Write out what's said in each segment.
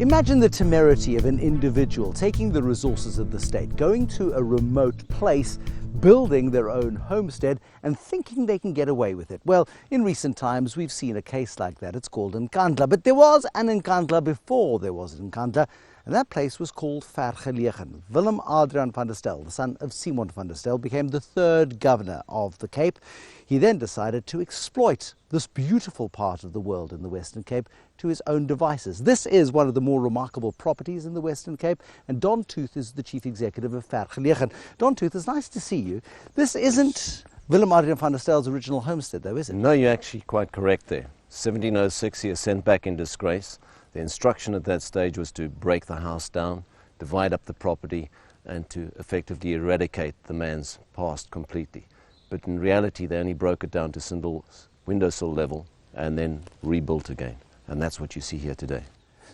Imagine the temerity of an individual taking the resources of the state, going to a remote place, building their own homestead and thinking they can get away with it. Well, in recent times we've seen a case like that. It's called Nkandla, but there was an Nkandla before there was an Nkandla, and that place was called Vergelegen. Willem Adriaan van der Stel, the son of Simon van der Stel, became the third governor of the Cape. He then decided to exploit this beautiful part of the world in the Western Cape to his own devices. This is one of the more remarkable properties in the Western Cape, and Don Tooth is the chief executive of Vergelegen. Don Tooth, it's nice to see you. This isn't Willem Adriaan van der Stel's original homestead, though, is it? No, you're actually quite correct there. 1706, he was sent back in disgrace. The instruction at that stage was to break the house down, divide up the property, and to effectively eradicate the man's past completely. But in reality, they only broke it down to windowsill level and then rebuilt again. And that's what you see here today.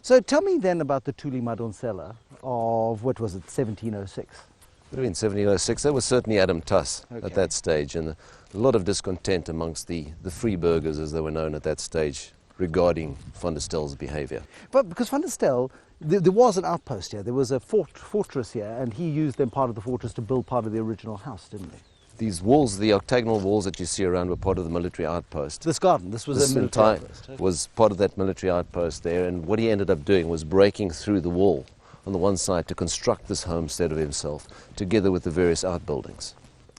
So tell me then about the Thuli Madonsela of, what was it, 1706? It would have been 1706. There was certainly Adam Tuss at that stage, and a lot of discontent amongst the free burghers, as they were known at that stage, regarding Van der Stel's behaviour. But because Van der Stel, there was an outpost here, there was a fortress here, and he used then part of the fortress to build part of the original house, didn't he? These walls, the octagonal walls that you see around, were part of the military outpost. This garden, this was a military outpost. Was part of that military outpost there, and what he ended up doing was breaking through the wall on the one side to construct this homestead of himself, together with the various outbuildings.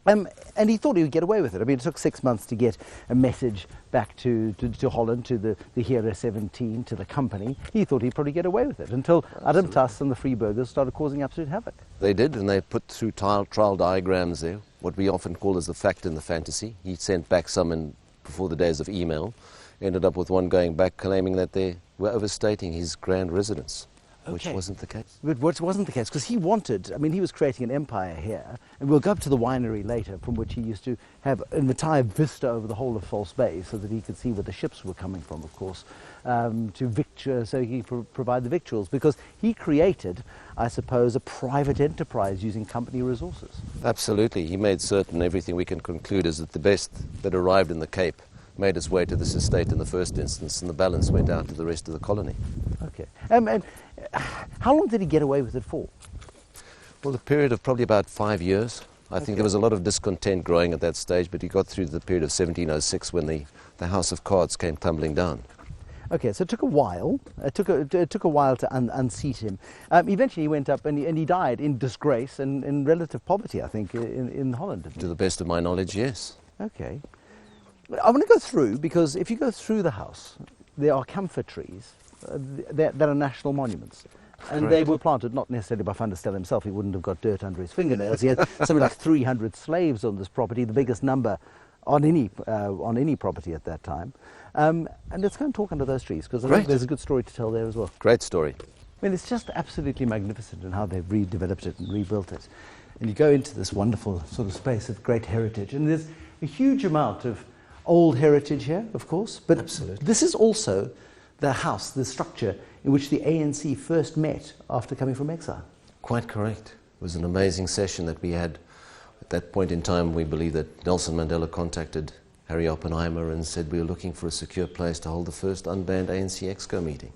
And he thought he would get away with it. I mean, it took 6 months to get a message back to Holland, to the Hero 17, to the company. He thought he'd probably get away with it until Adam Tuss and the free burghers started causing absolute havoc. They did, and they put through trial diagrams there, what we often call as the fact and the fantasy. He sent back some before the days of email, ended up with one going back claiming that they were overstating his grand residence. Which wasn't the case. But which wasn't the case, because he wanted, I mean, he was creating an empire here, and we'll go up to the winery later, from which he used to have an entire vista over the whole of False Bay, so that he could see where the ships were coming from, of course, so he could provide the victuals, because he created, I suppose, a private enterprise using company resources. Absolutely. He made certain everything we can conclude is that the best that arrived in the Cape made its way to this estate in the first instance, and the balance went out to the rest of the colony. Okay. And how long did he get away with it for? Well, a period of probably about 5 years. I think there was a lot of discontent growing at that stage, but he got through the period of 1706 when the House of Cards came tumbling down. Okay, so it took a while. It took a while to unseat him. Eventually he went up and he died in disgrace and in relative poverty, I think, in Holland. To the best of my knowledge, yes. Okay. I want to go through, because if you go through the house, there are camphor trees that are national monuments. And Correct. They were planted not necessarily by Van der Stel himself. He wouldn't have got dirt under his fingernails. He had something like 300 slaves on this property, the biggest number on any property at that time. And let's go and talk under those trees, because I think there's a good story to tell there as well. Great story. I mean, it's just absolutely magnificent in how they've redeveloped it and rebuilt it. And you go into this wonderful sort of space of great heritage, and there's a huge amount of old heritage here, of course, but Absolutely. This is also the house, the structure in which the ANC first met after coming from exile. Quite correct. It was an amazing session that we had. At that point in time, we believe that Nelson Mandela contacted Harry Oppenheimer and said we were looking for a secure place to hold the first unbanned ANC Exco meeting.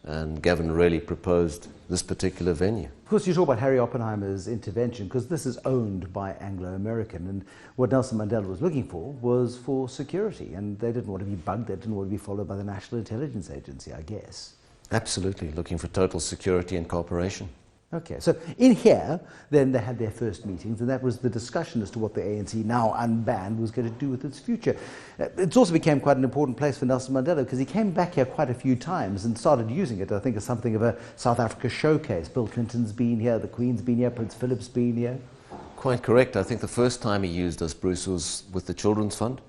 And Gavin really proposed this particular venue. Of course, you talk about Harry Oppenheimer's intervention, because this is owned by Anglo American, and what Nelson Mandela was looking for was for security, and they didn't want to be bugged, they didn't want to be followed by the National Intelligence Agency, I guess. Absolutely, looking for total security and cooperation. Okay, so in here, then they had their first meetings, and that was the discussion as to what the ANC, now unbanned, was going to do with its future. It also became quite an important place for Nelson Mandela, because he came back here quite a few times and started using it, I think, as something of a South Africa showcase. Bill Clinton's been here, the Queen's been here, Prince Philip's been here. Quite correct. I think the first time he used us, Bruce, was with the Children's Fund.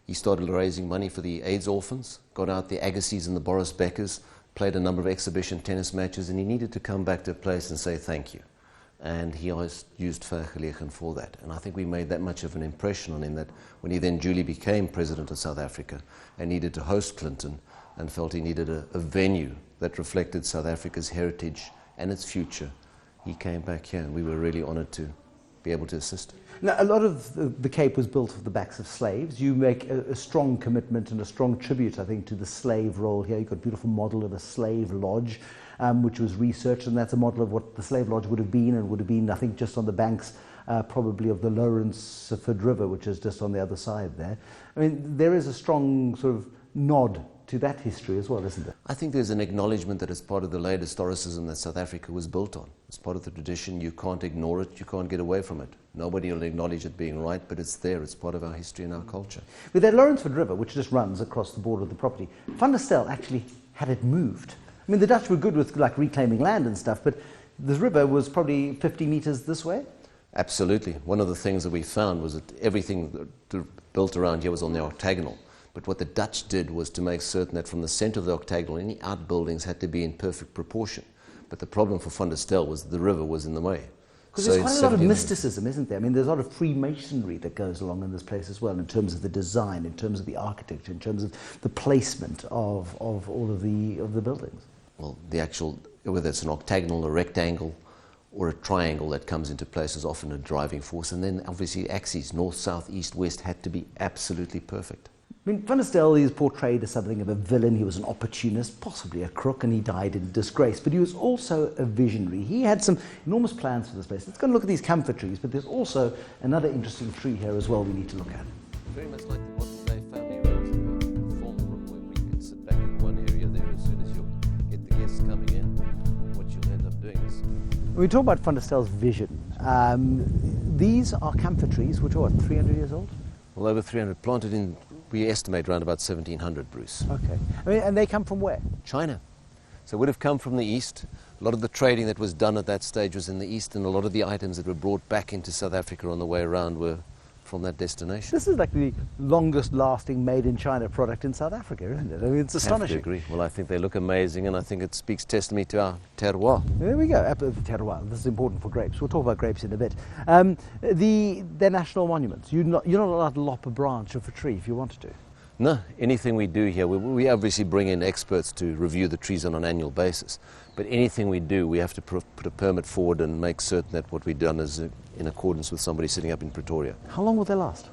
He started raising money for the AIDS orphans, got out the Agassiz and the Boris Beckers, played a number of exhibition tennis matches, and he needed to come back to a place and say thank you. And he always used Vergelegen for that. And I think we made that much of an impression on him that when he then duly became President of South Africa and needed to host Clinton and felt he needed a venue that reflected South Africa's heritage and its future, he came back here, and we were really honoured to be able to assist. Now, a lot of the Cape was built off the backs of slaves. You make a strong commitment and a strong tribute, I think, to the slave role here. You've got a beautiful model of a slave lodge. which was researched, and that's a model of what the slave lodge would have been, and would have been, I think, just on the banks probably of the Lawrenceford River, which is just on the other side there. I mean, there is a strong sort of nod to that history as well, isn't there? I think there's an acknowledgement that it's part of the layered historicism that South Africa was built on. It's part of the tradition. You can't ignore it. You can't get away from it. Nobody will acknowledge it being right, but it's there. It's part of our history and our culture. With that Lawrenceford River, which just runs across the border of the property, Vander Stel actually had it moved. I mean, the Dutch were good with like reclaiming land and stuff, but this river was probably 50 meters this way? Absolutely. One of the things that we found was that everything built around here was on the octagonal. But what the Dutch did was to make certain that from the center of the octagonal, any outbuildings had to be in perfect proportion. But the problem for Vander Stel was the river was in the way. Because there's quite a lot of mysticism, isn't there? I mean, there's a lot of Freemasonry that goes along in this place as well, in terms of the design, in terms of the architecture, in terms of the placement of all of the buildings. Well, the actual, whether it's an octagonal, a rectangle, or a triangle that comes into place is often a driving force. And then obviously axes, north, south, east, west, had to be absolutely perfect. I mean, Vander Stel is portrayed as something of a villain. He was an opportunist, possibly a crook, and he died in disgrace. But he was also a visionary. He had some enormous plans for this place. Let's go and look at these camphor trees, but there's also another interesting tree here as well we need to look at. Very much like the modern-day family rooms, a formal room where we can sit back in one area there as soon as you get the guests coming in. What you'll end up doing is... When we talk about Vander Stel's vision, these are camphor trees, which are what, 300 years old? Well, over 300, planted in, we estimate, around about 1700, Bruce. Okay. I mean, and they come from where? China. So it would have come from the east. A lot of the trading that was done at that stage was in the east, and a lot of the items that were brought back into South Africa on the way around were from that destination. This is like the longest lasting made in China product in South Africa, isn't it? I mean, it's astonishing. I have to agree. Well, I think they look amazing, and I think it speaks testimony to our terroir. There we go, terroir. This is important for grapes. We'll talk about grapes in a bit. They're national monuments. You're not allowed to lop a branch of a tree if you wanted to. No, anything we do here, we obviously bring in experts to review the trees on an annual basis. But anything we do, we have to put a permit forward and make certain that what we've done is in accordance with somebody sitting up in Pretoria. How long will they last?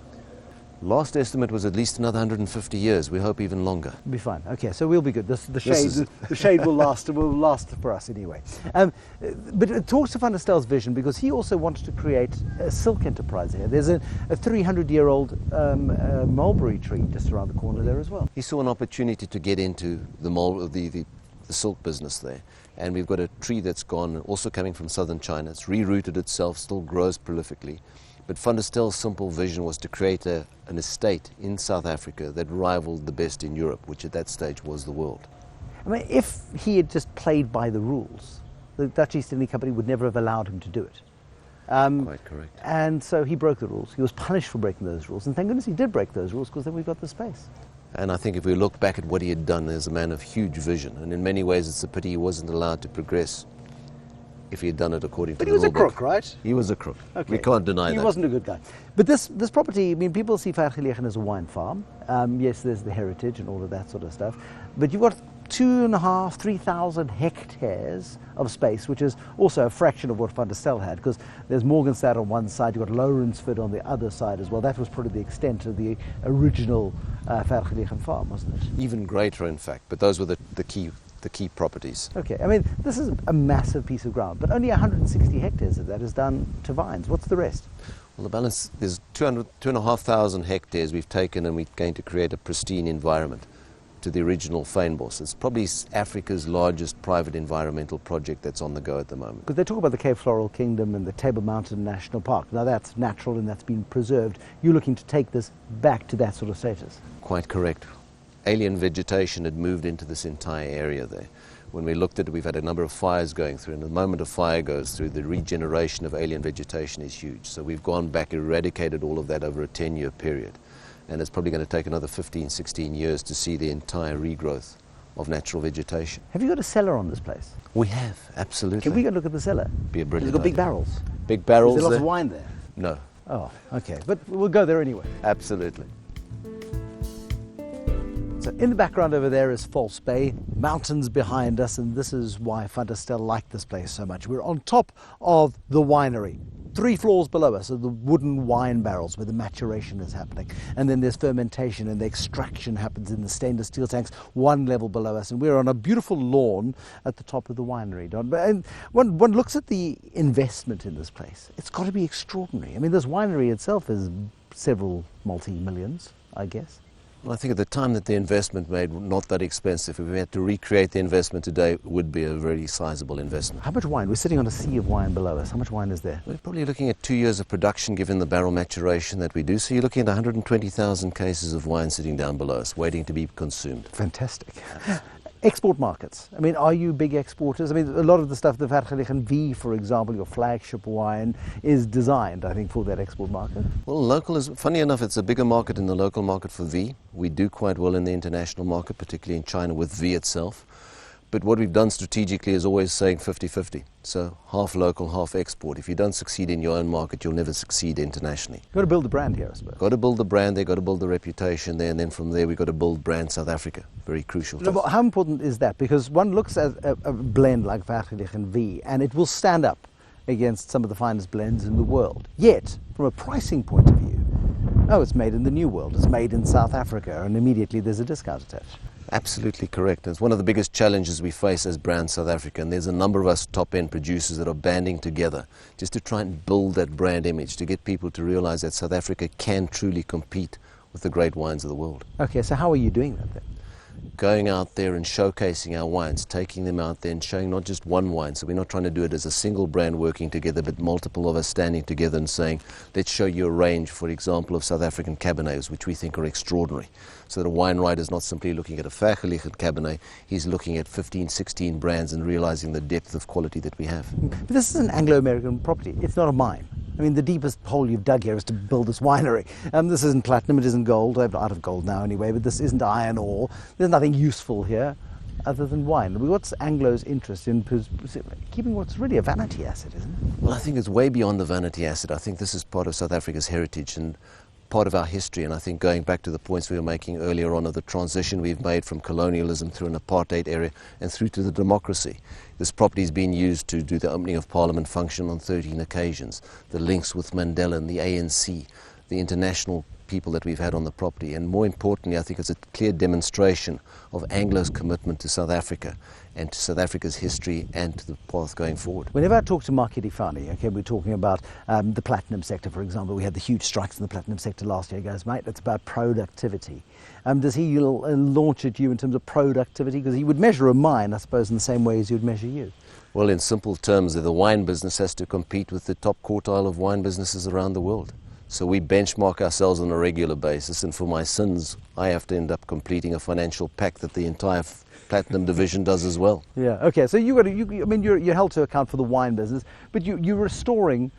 Last estimate was at least another 150 years. We hope even longer. We'll be fine. Okay, so we'll be good. The shade will last for us anyway. But it talks to Vander Stel's vision because he also wanted to create a silk enterprise here. There's a 300-year-old mulberry tree just around the corner there as well. He saw an opportunity to get into the silk business there. And we've got a tree that's gone, also coming from southern China. It's rerouted itself, still grows prolifically. But Vander Stel's simple vision was to create an estate in South Africa that rivaled the best in Europe, which at that stage was the world. I mean, if he had just played by the rules, the Dutch East India Company would never have allowed him to do it. Quite correct. And so he broke the rules. He was punished for breaking those rules. And thank goodness he did break those rules, because then we got the space. And I think if we look back at what he had done as a man of huge vision, and in many ways it's a pity he wasn't allowed to progress if he had done it according to the rule book. But he was a crook, right? He was a crook. Okay. We can't deny that. He wasn't a good guy. But this property, I mean, people see Vergelegen as a wine farm. Yes, there's the heritage and all of that sort of stuff. But you've got 2,500, 3,000 hectares of space, which is also a fraction of what Vander Stel had, because there's Morgenstad on one side, you've got Lawrenceford on the other side as well. That was probably the extent of the original Vergelegen farm, wasn't it? Even greater, in fact. But those were the key properties. Okay, I mean, this is a massive piece of ground, but only 160 hectares of that is done to vines. What's the rest? Well, the balance is 2,500 hectares we've taken, and we're going to create a pristine environment to the original fynbos. It's probably Africa's largest private environmental project that's on the go at the moment. Because they talk about the Cape Floral Kingdom and the Table Mountain National Park. Now that's natural and that's been preserved. You're looking to take this back to that sort of status. Quite correct. Alien vegetation had moved into this entire area there. When we looked at it, we've had a number of fires going through, and the moment a fire goes through, the regeneration of alien vegetation is huge. So we've gone back, eradicated all of that over a 10-year period. And it's probably going to take another 15, 16 years to see the entire regrowth of natural vegetation. Have you got a cellar on this place? We have, absolutely. Can we go look at the cellar? Be a brilliant Has it got big idea. barrels? Big barrels. Is there lots there? of wine there? No. Oh, okay. But we'll go there anyway. Absolutely. So in the background over there is False Bay, mountains behind us, and this is why Vander Stel liked this place so much. We're on top of the winery. 3 floors below us are the wooden wine barrels where the maturation is happening. And then there's fermentation and the extraction happens in the stainless steel tanks 1 level below us. And we're on a beautiful lawn at the top of the winery, Don. And one looks at the investment in this place. It's got to be extraordinary. I mean, this winery itself is several multi-millions, I guess. Well, I think at the time that the investment made, not that expensive. If we had to recreate the investment today, it would be a very sizable investment. How much wine? We're sitting on a sea of wine below us. How much wine is there? We're probably looking at 2 years of production given the barrel maturation that we do. So you're looking at 120,000 cases of wine sitting down below us, waiting to be consumed. Fantastic. Export markets. I mean, are you big exporters? I mean, a lot of the stuff, the Vergelegen V, for example, your flagship wine, is designed, I think, for that export market. Well, local is, funny enough, it's a bigger market in the local market for V. We do quite well in the international market, particularly in China with V itself. But what we've done strategically is always saying 50-50. So half local, half export. If you don't succeed in your own market, you'll never succeed internationally. You've got to build the brand here, I suppose. Got to build the brand there, got to build the reputation there, and then from there we've got to build brand South Africa. Very crucial. No, but how important is that? Because one looks at a blend like Vergelegen V, and it will stand up against some of the finest blends in the world. Yet, from a pricing point of view, oh, it's made in the New World, it's made in South Africa, and immediately there's a discount attached. Absolutely correct. It's one of the biggest challenges we face as brand South Africa, and there's a number of us top-end producers that are banding together just to try and build that brand image, to get people to realize that South Africa can truly compete with the great wines of the world. Okay, so how are you doing that then? Going out there and showcasing our wines, taking them out there and showing not just one wine. So we're not trying to do it as a single brand working together, but multiple of us standing together and saying, let's show you a range, for example, of South African Cabernets, which we think are extraordinary. So that a wine writer is not simply looking at a Vergelegen Cabernet, he's looking at 15, 16 brands and realizing the depth of quality that we have. But this is an Anglo American property. It's not a mine. I mean, the deepest hole you've dug here is to build this winery. This isn't platinum, it isn't gold, out of gold now anyway, but this isn't iron ore. There's nothing useful here other than wine. What's Anglo's interest in keeping what's really a vanity asset, isn't it? Well, I think it's way beyond the vanity asset. I think this is part of South Africa's heritage and part of our history, and I think going back to the points we were making earlier on of the transition we've made from colonialism through an apartheid area and through to the democracy. This property has been used to do the opening of Parliament function on 13 occasions, the links with Mandela and the ANC, the international people that we've had on the property, and more importantly, I think it's a clear demonstration of Anglo's commitment to South Africa and to South Africa's history and to the path going forward. Whenever I talk to Mark Edifani, okay, we're talking about the platinum sector, for example. We had the huge strikes in the platinum sector last year. He goes, mate, it's about productivity. Does he launch at you in terms of productivity? Because he would measure a mine, I suppose, in the same way as he would measure you. Well, in simple terms, the wine business has to compete with the top quartile of wine businesses around the world. So we benchmark ourselves on a regular basis, and for my sins, I have to end up completing a financial pack that the entire platinum division does as well. Yeah. Okay. So you're held to account for the wine business, but you're restoring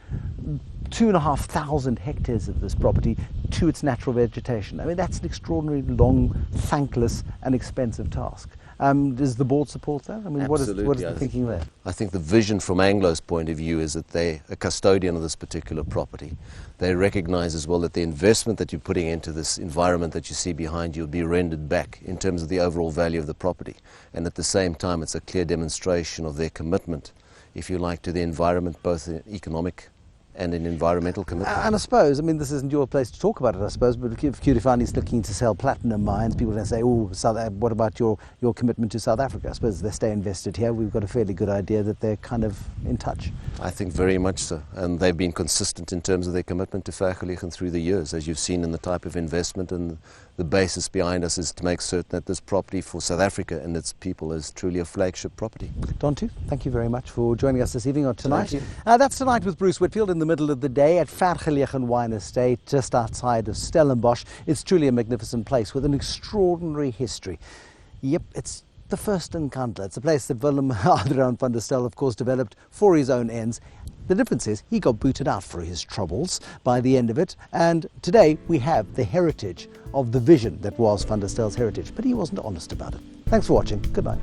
2,500 hectares of this property to its natural vegetation. I mean, that's an extraordinarily long, thankless, and expensive task. Does the board support that? I mean, what is the thinking there? I think the vision from Anglo's point of view is that they're a custodian of this particular property. They recognize as well that the investment that you're putting into this environment that you see behind you will be rendered back in terms of the overall value of the property. And at the same time, it's a clear demonstration of their commitment, if you like, to the environment, both in economic and an environmental commitment. And I suppose, I mean, this isn't your place to talk about it, I suppose, but if Edifani is looking to sell platinum mines, people are going to say, oh, what about your commitment to South Africa? I suppose they stay invested here. We've got a fairly good idea that they're kind of in touch. I think very much so. And they've been consistent in terms of their commitment to Vergelegen through the years, as you've seen in the type of investment, and the basis behind us is to make certain that this property for South Africa and its people is truly a flagship property. Dontu, thank you very much for joining us this evening or tonight. Thank you. That's Tonight with Bruce Whitfield in the middle of the day at Vergelegen Estate, just outside of Stellenbosch. It's truly a magnificent place with an extraordinary history. Yep, it's the first in Kandla. It's a place that Willem Adriaan van der Stel, of course, developed for his own ends. The difference is he got booted out for his troubles by the end of it, and today we have the heritage of the vision that was Van der Stel's heritage, but he wasn't honest about it. Thanks for watching. Good night.